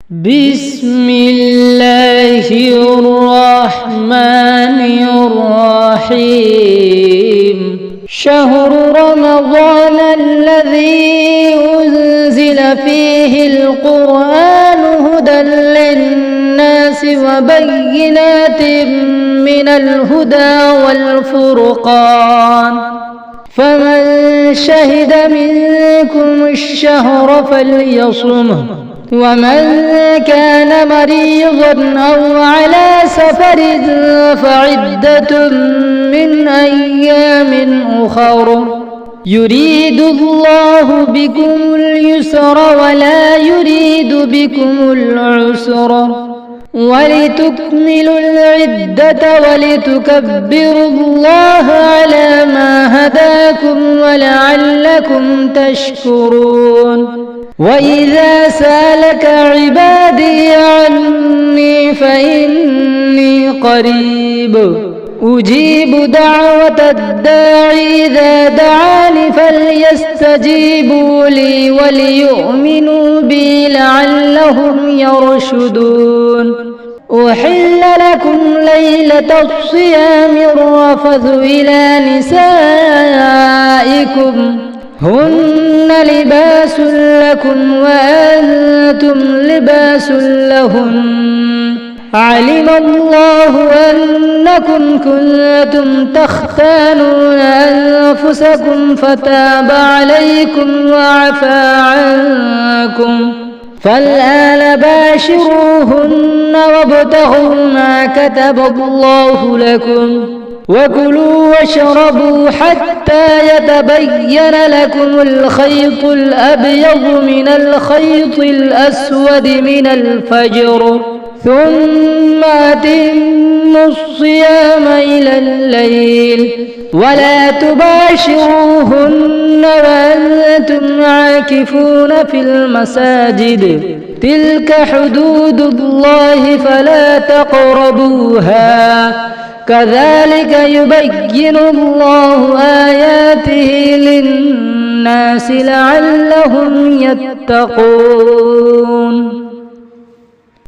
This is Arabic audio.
بسم الله الرحمن الرحيم شهر رمضان الذي أنزل فيه القرآن هدى للناس وبينات من الهدى والفرقان فمن شهد منكم الشهر فليصمه ومن كان مريضا أو على سفر فعدة من أيام أخر يريد الله بكم اليسر ولا يريد بكم العسر ولتكملوا العدة ولتكبروا الله على ما هداكم ولعلكم تشكرون وإذا سألك عبادي عني فإني قريب أجيب دعوة الداعي إذا دعاني فليستجيبوا لي وليؤمنوا بي لعلهم يرشدون أحل لكم ليلة الصيام الرفث إلى نسائكم هن لباس لكم وأنتم لباس لهن علم الله أنكم كنتم تختانون أنفسكم فتاب عليكم وعفى عنكم فالآن باشروهن وابتغوا ما كتب الله لكم وكلوا واشربوا حتى يتبين لكم الخيط الأبيض من الخيط الأسود من الفجر ثم أتموا الصيام إلى الليل ولا تباشروهن وأنتم عاكفون في المساجد تلك حدود الله فلا تقربوها كذلك يبين الله آياته للناس لعلهم يتقون